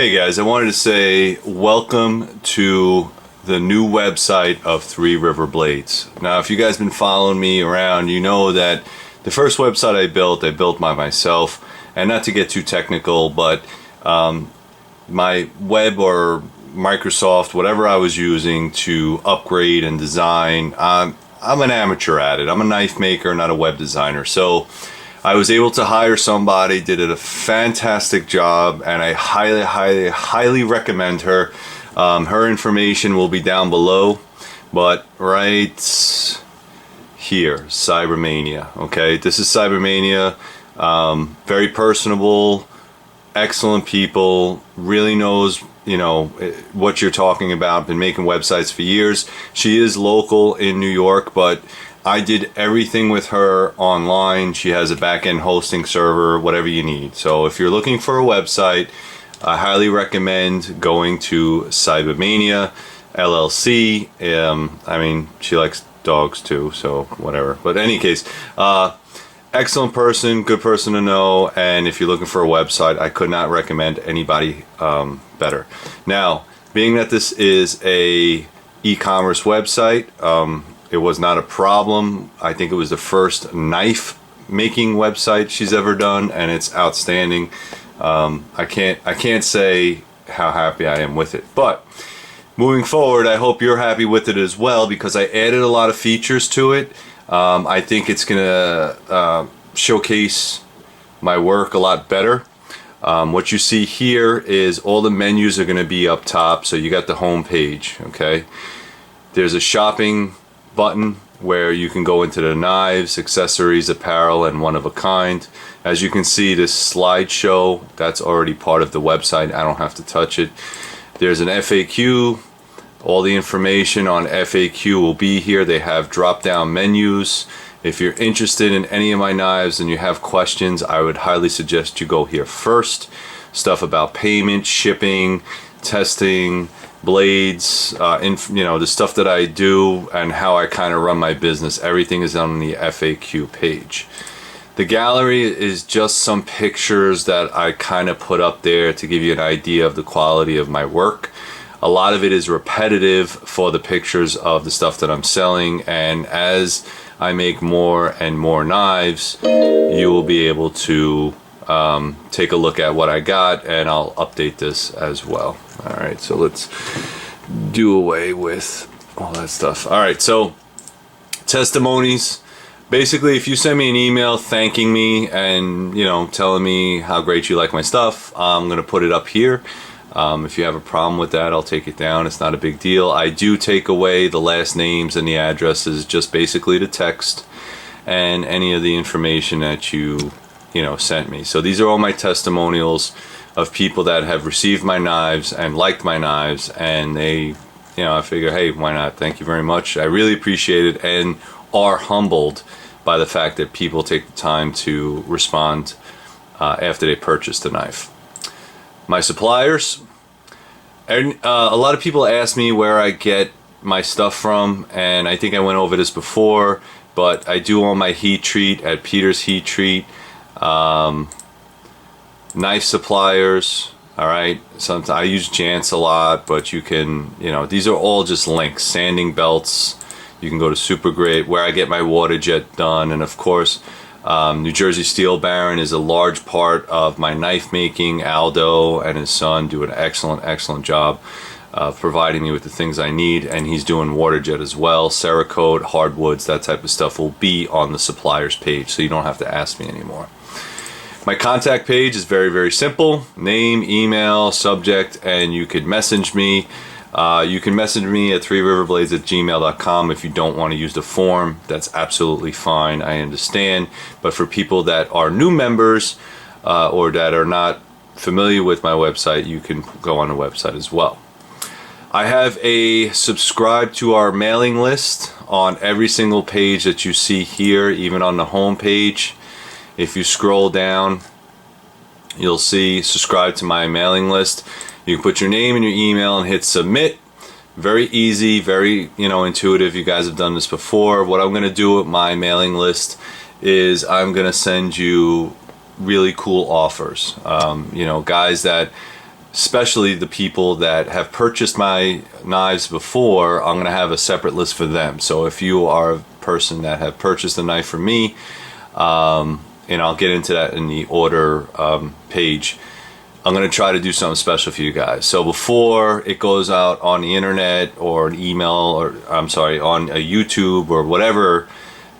Hey guys, I wanted to say welcome to the new website of Three River Blades. Now, if you guys been following me around, you know that the first website I built by myself, and not to get too technical, but my web or Microsoft, whatever I was using to upgrade and design, I'm an amateur at it. I'm a knife maker, not a web designer. So I was able to hire somebody, did a fantastic job, and I highly recommend her. Her information will be down below, but right here, Cybermania. Okay, this is Cybermania. Very personable, excellent people, really knows what you're talking about. Been making websites for years. She is local in New York, but I did everything with her online. She has a back-end hosting server, whatever you need. So if you're looking for a website, I highly recommend going to Cybermania LLC. I mean, she likes dogs too, so whatever. But in any case, excellent person, good person to know. And if you're looking for a website, I could not recommend anybody better. Now, being that this is a e-commerce website, it was not a problem. I think it was the first knife making website she's ever done, and it's outstanding. I can't say how happy I am with it. But moving forward, I hope you're happy with it as well, because I added a lot of features to it. I think it's gonna showcase my work a lot better. What you see here is all the menus are gonna be up top. So you got the home page, okay? There's a shopping button where you can go into the knives, accessories, apparel, and one of a kind. As you can see, this slideshow, that's already part of the website. I don't have to touch it. There's an FAQ. All the information on FAQ will be here. They have drop-down menus. If you're interested in any of my knives and you have questions, I would highly suggest you go here first. Stuff about payment, shipping, testing, blades, the stuff that I do and how I kind of run my business. Everything is on the FAQ page. The gallery is just some pictures that I kind of put up there to give you an idea of the quality of my work. A lot of it is repetitive for the pictures of the stuff that I'm selling, and as I make more and more knives, you will be able to take a look at what I got, and I'll update this as well. Alright, so let's do away with all that stuff. Alright, so testimonies. Basically, if you send me an email thanking me and telling me how great you like my stuff, I'm gonna put it up here. If you have a problem with that, I'll take it down. It's not a big deal. I do take away the last names and the addresses, just basically the text and any of the information that you sent me. So these are all my testimonials of people that have received my knives and liked my knives, and they, I figure, hey, why not? Thank you very much. I really appreciate it, and are humbled by the fact that people take the time to respond after they purchase the knife. My suppliers, and a lot of people ask me where I get my stuff from, and I think I went over this before, but I do all my heat treat at Peter's Heat Treat. Knife suppliers, alright, sometimes I use Jantz a lot, but you can, these are all just links. Sanding belts, you can go to Super Great, where I get my water jet done, and of course New Jersey Steel Baron is a large part of my knife making. Aldo and his son do an excellent job of providing me with the things I need, and he's doing water jet as well. Cerakote, hardwoods, that type of stuff will be on the suppliers page, so you don't have to ask me anymore. My contact page is very simple. Name, email, subject, and you could message me. You can message me at threeriverblades@gmail.com if you don't want to use the form. That's absolutely fine. I understand. But for people that are new members or that are not familiar with my website, you can go on the website as well. I have a subscribe to our mailing list on every single page that you see here, even on the home page. If you scroll down, you'll see subscribe to my mailing list. You can put your name and your email and hit submit. Very easy, very intuitive. You guys have done this before. What I'm going to do with my mailing list is I'm going to send you really cool offers. Guys that especially the people that have purchased my knives before, I'm going to have a separate list for them. So if you are a person that have purchased a knife from me, and I'll get into that in the order page, I'm going to try to do something special for you guys. So before it goes out on the internet or an email, or I'm sorry, on a YouTube or whatever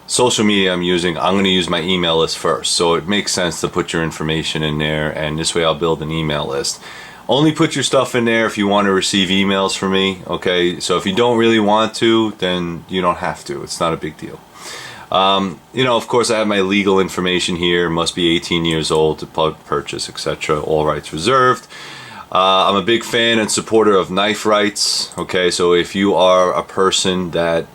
social media I'm using, I'm going to use my email list first. So it makes sense to put your information in there, and this way I'll build an email list. Only put your stuff in there if you want to receive emails from me, okay? So if you don't really want to, then you don't have to. It's not a big deal. You know, of course, I have my legal information here. Must be 18 years old to purchase, etc. All rights reserved. I'm a big fan and supporter of knife rights. Okay, so if you are a person that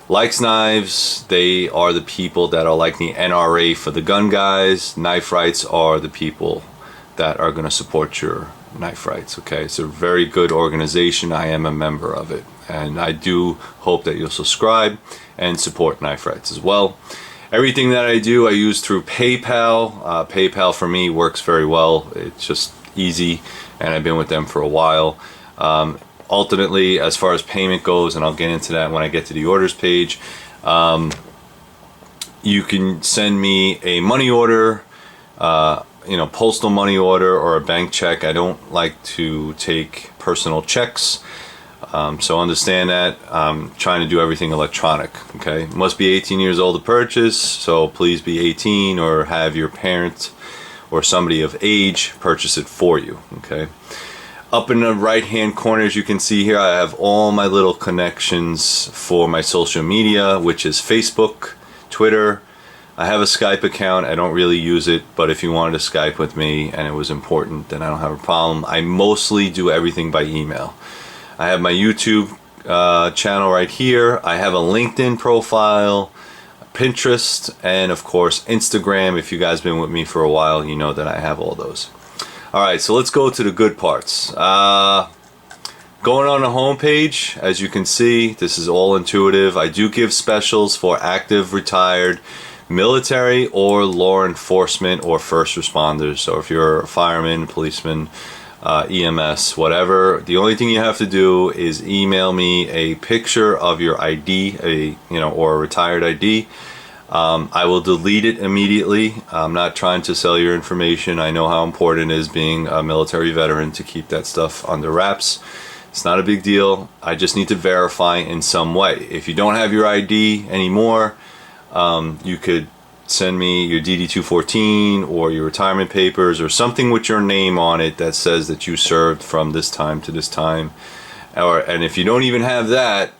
likes knives, they are the people that are like the NRA for the gun guys. Knife rights are the people that are going to support your knife rights. Okay, it's a very good organization. I am a member of it, and I do hope that you'll subscribe and support knife rights as well. Everything that I do, I use through PayPal. PayPal for me works very well. It's just easy, and I've been with them for a while. Ultimately, as far as payment goes, and I'll get into that when I get to the orders page, you can send me a money order, you know, postal money order or a bank check. I don't like to take personal checks. So understand that I'm trying to do everything electronic. Okay, must be 18 years old to purchase, so please be 18 or have your parent or somebody of age purchase it for you. Okay, up in the right hand corner, as you can see here, I have all my little connections for my social media, which is Facebook, Twitter. I have a Skype account. I don't really use it, but if you wanted to Skype with me and it was important, then I don't have a problem. I mostly do everything by email. I have my YouTube channel right here. I have a LinkedIn profile, Pinterest, and of course Instagram. If you guys been with me for a while, you know that I have all those. Alright, so let's go to the good parts. Going on the home page, as you can see, this is all intuitive. I do give specials for active, retired, military, or law enforcement or first responders. So if you're a fireman, policeman, EMS, whatever, the only thing you have to do is email me a picture of your ID, or a retired ID. I will delete it immediately. I'm not trying to sell your information. I know how important it is, being a military veteran, to keep that stuff under wraps. It's not a big deal. I just need to verify in some way. If you don't have your ID anymore, you could send me your DD-214 or your retirement papers or something with your name on it that says that you served from this time to this time. And if you don't even have that,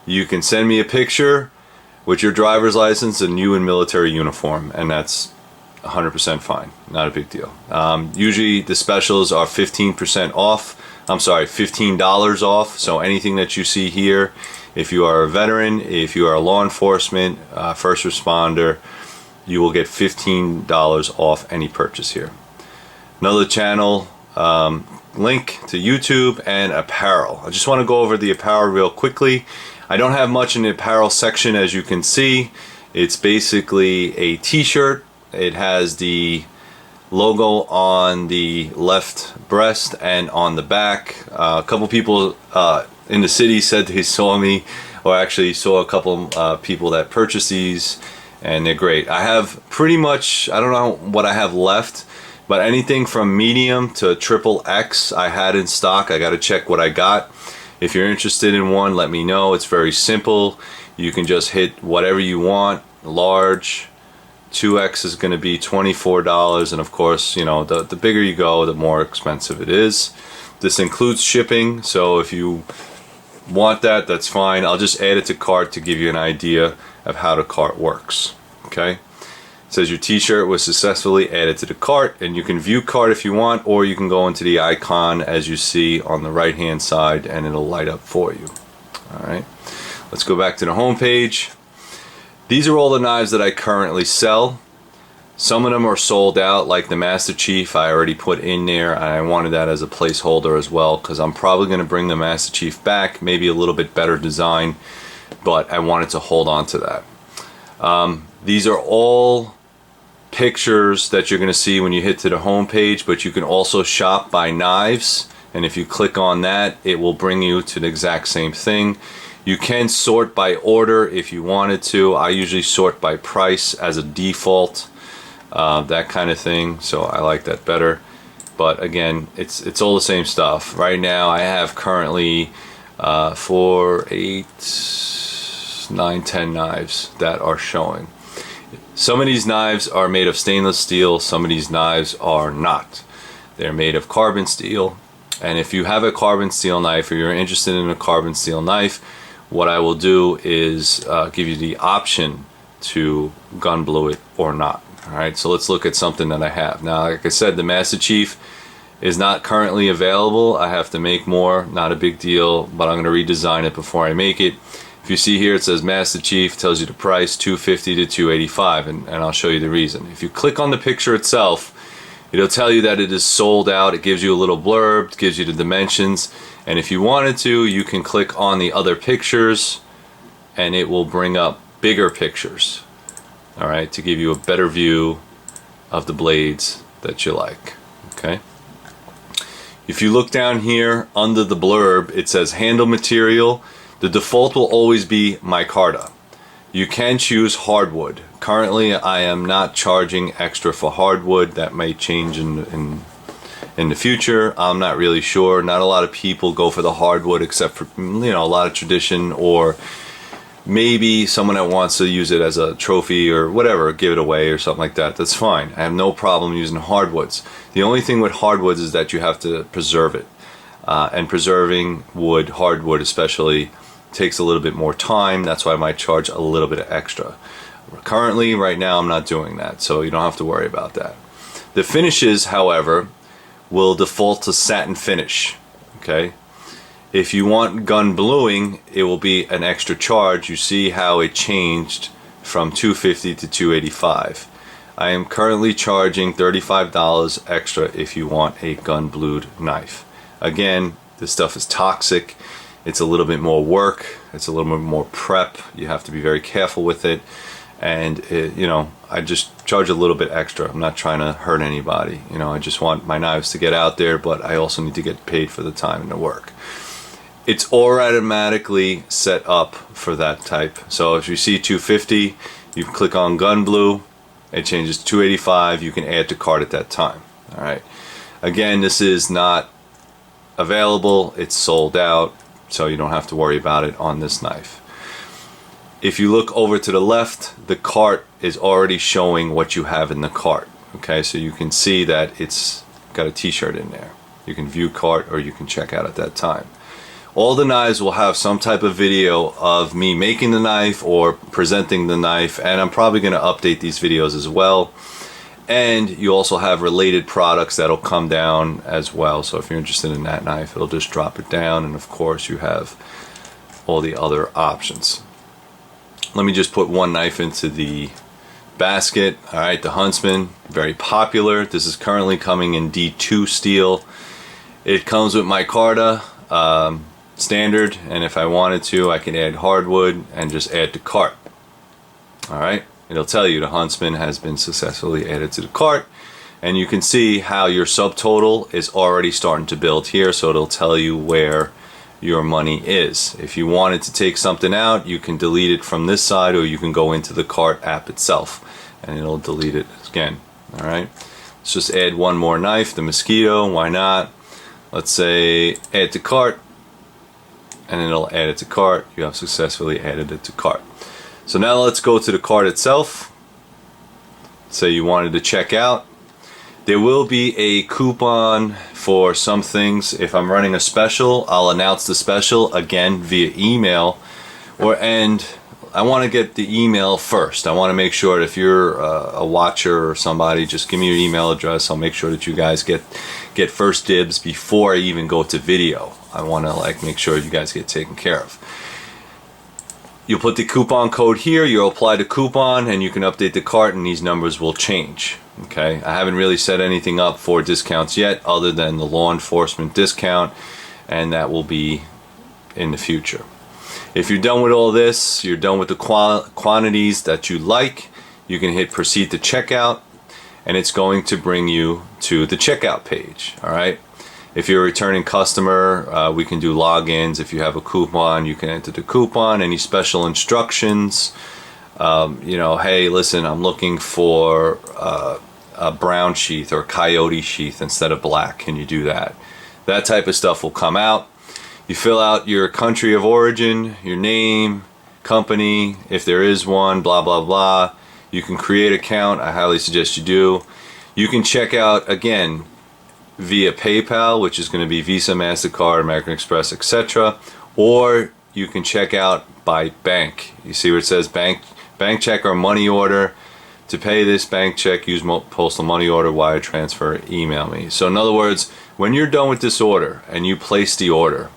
you can send me a picture with your driver's license and you in military uniform, and that's 100% fine. Not a big deal. Usually the specials are 15% off. I'm sorry, $15 off. So anything that you see here, if you are a veteran, if you are a law enforcement, first responder, you will get $15 off any purchase here. Another channel link to YouTube and Apparel. I just want to go over the Apparel real quickly. I don't have much in the Apparel section, as you can see. It's basically a t-shirt. It has the logo on the left breast and on the back. A couple people in the city said they saw me, or actually saw a couple people that purchased these, and they're great. I have pretty much, I don't know what I have left, but anything from medium to XXX I had in stock. I got to check what I got. If you're interested in one, let me know. It's very simple. You can just hit whatever you want. Large, 2X is going to be $24, and of course, you know, the bigger you go, the more expensive it is. This includes shipping, so if you want that, that's fine. I'll just add it to cart to give you an idea of how the cart works. Okay, it says your t-shirt was successfully added to the cart, and you can view cart if you want, or you can go into the icon as you see on the right hand side and it'll light up for you. Alright, let's go back to the home page. These are all the knives that I currently sell. Some of them are sold out, like the Master Chief I already put in there, and I wanted that as a placeholder as well, because I'm probably going to bring the Master Chief back, maybe a little bit better design, but I wanted to hold on to that. These are all pictures that you're going to see when you hit to the home page, but you can also shop by knives, and if you click on that, it will bring you to the exact same thing. You can sort by order if you wanted to. I usually sort by price as a default, that kind of thing, so I like that better. But again, it's all the same stuff. Right now I have currently 4, 8, 9, 10 knives that are showing. Some of these knives are made of stainless steel, some of these knives are not. They're made of carbon steel, and if you have a carbon steel knife or you're interested in a carbon steel knife, what I will do is give you the option to gun blue it or not. Alright, so let's look at something that I have. Now, like I said, the Master Chief is not currently available. I have to make more, not a big deal, but I'm going to redesign it before I make it. If you see here, it says Master Chief, tells you the price, $250 to $285, and I'll show you the reason. If you click on the picture itself, it'll tell you that it is sold out. It gives you a little blurb, gives you the dimensions, and if you wanted to, you can click on the other pictures, and it will bring up bigger pictures, alright, to give you a better view of the blades that you like. Okay. If you look down here under the blurb, it says handle material. The default will always be micarta. You can choose hardwood. Currently I am not charging extra for hardwood. That may change in the future. I'm not really sure. Not a lot of people go for the hardwood, except for, you know, a lot of tradition, or maybe someone that wants to use it as a trophy or whatever, give it away or something like that. That's fine. I have no problem using hardwoods. The only thing with hardwoods is that you have to preserve it, and preserving wood, hardwood especially, takes a little bit more time. That's why I might charge a little bit extra. Currently, right now, I'm not doing that, so you don't have to worry about that. The finishes, however, will default to satin finish. Okay. If you want gun bluing, it will be an extra charge. You see how it changed from $250 to $285. I am currently charging $35 extra if you want a gun blued knife. Again, this stuff is toxic. It's a little bit more work. It's a little bit more prep. You have to be very careful with it. And you know, I just charge a little bit extra. I'm not trying to hurt anybody. You know, I just want my knives to get out there, but I also need to get paid for the time and the work. It's automatically set up for that type. So if you see $250, you click on gun blue, it changes to $285. You can add to cart at that time. All right. Again, this is not available. It's sold out, so you don't have to worry about it on this knife. If you look over to the left, the cart is already showing what you have in the cart. Okay, so you can see that it's got a t-shirt in there. You can view cart, or you can check out at that time. All the knives will have some type of video of me making the knife or presenting the knife, and I'm probably going to update these videos as well. And you also have related products that'll come down as well. So if you're interested in that knife, it'll just drop it down, and of course you have all the other options. Let me just put one knife into the basket. Alright, the Huntsman, very popular. This is currently coming in D2 steel. It comes with micarta, standard, and if I wanted to, I can add hardwood and just add to cart. Alright, it'll tell you the Huntsman has been successfully added to the cart, and you can see how your subtotal is already starting to build here, so it'll tell you where your money is. If you wanted to take something out, you can delete it from this side, or you can go into the cart app itself and it'll delete it again. Alright, let's just add one more knife, the Mosquito. Why not? Let's say add to cart, and it'll add it to cart. You have successfully added it to cart. So now let's go to the cart itself. Say you wanted to check out. There will be a coupon for some things. If I'm running a special, I'll announce the special again via email. And I want to get the email first. I want to make sure that if you're a watcher or somebody, just give me your email address. I'll make sure that you guys get first dibs before I even go to video. I want to make sure you guys get taken care of. You'll put the coupon code here, you'll apply the coupon, and you can update the cart, and these numbers will change. Okay, I haven't really set anything up for discounts yet other than the law enforcement discount, and that will be in the future. If you're done with all this, you're done with the quantities that you like, you can hit proceed to checkout. and it's going to bring you to the checkout page. All right. If you're a returning customer, we can do logins. If you have a coupon, you can enter the coupon. Any special instructions, you know, hey, listen, I'm looking for a brown sheath or a coyote sheath instead of black. Can you do that? That type of stuff will come out. You fill out your country of origin, your name, company, if there is one, blah, blah, blah. You can create an account. I highly suggest you do. You can check out, again, via PayPal, which is going to be Visa, MasterCard, American Express, etc. Or you can check out by bank. You see where it says bank check or money order. To pay this bank check, use postal money order, wire transfer, email me. So in other words, when you're done with this order and you place the order,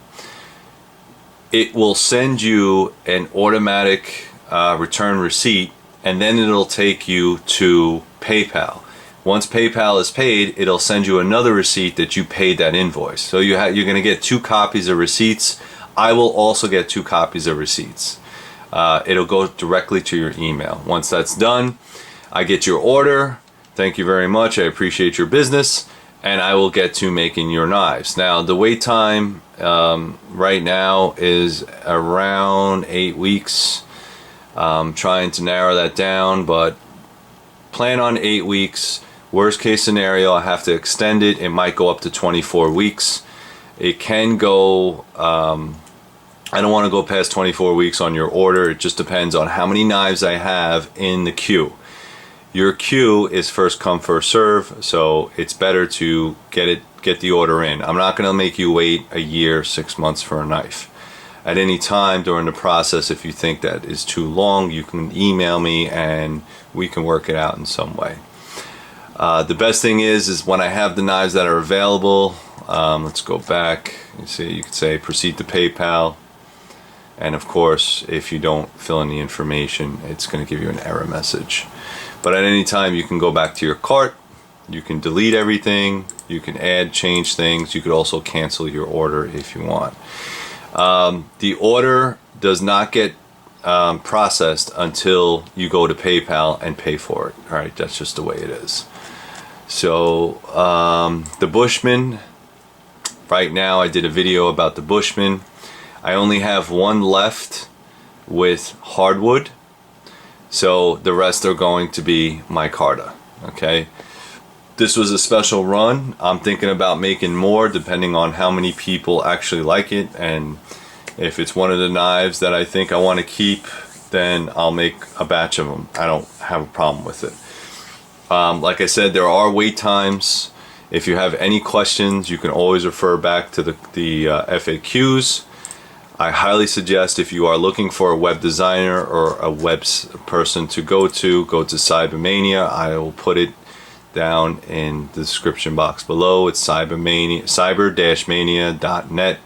it will send you an automatic return receipt, and then it'll take you to PayPal. Once PayPal is paid, it'll send you another receipt that you paid that invoice. So you're going to get 2 copies of receipts. I will also get 2 copies of receipts. It'll go directly to your email. Once that's done, I get your order. Thank you very much. I appreciate your business. And I will get to making your knives. Now, the wait time right now is around 8 weeks. Trying to narrow that down, but plan on 8 weeks. Worst case scenario, I have to extend it. It might go up to 24 weeks. It can go, I don't want to go past 24 weeks on your order. It just depends on how many knives I have in the queue. Your queue is first come, first serve, so it's better to get the order in. I'm not going to make you wait a year, 6 months for a knife. At any time during the process, if you think that is too long, you can email me and we can work it out in some way. The best thing is when I have the knives that are available, let's go back. You see, you could say proceed to PayPal. And of course, if you don't fill in the information, it's going to give you an error message. But at any time, you can go back to your cart. You can delete everything. You can add, change things. You could also cancel your order if you want. The order does not get processed until you go to PayPal and pay for it. All right, that's just the way it is. So the Bushman, right now I did a video about the Bushman. I only have one left with hardwood, so the rest are going to be micarta. Okay, this was a special run. I'm thinking about making more depending on how many people actually like it, and if it's one of the knives that I think I want to keep, then I'll make a batch of them. I don't have a problem with it. Like I said, there are wait times. If you have any questions, you can always refer back to the FAQs. I highly suggest, if you are looking for a web designer or a web person to go to Cybermania. I will put it down in the description box below. It's cyber-mania.net.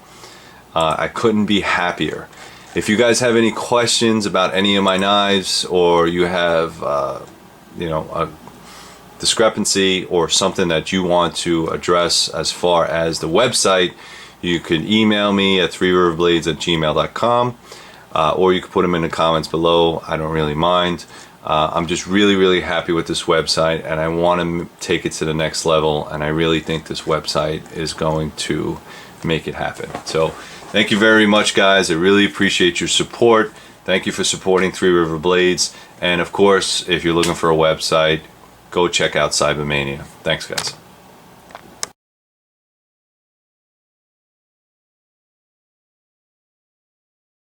I couldn't be happier. If you guys have any questions about any of my knives, or you have you know, a discrepancy or something that you want to address as far as the website, you could email me at 3riverblades@gmail.com, or you could put them in the comments below. I don't really mind. I'm just really happy with this website, and I want to take it to the next level, and I really think this website is going to make it happen. So thank you very much, guys. I really appreciate your support. Thank you for supporting 3 River Blades, and of course, if you're looking for a website, go check out Cybermania. Thanks, guys.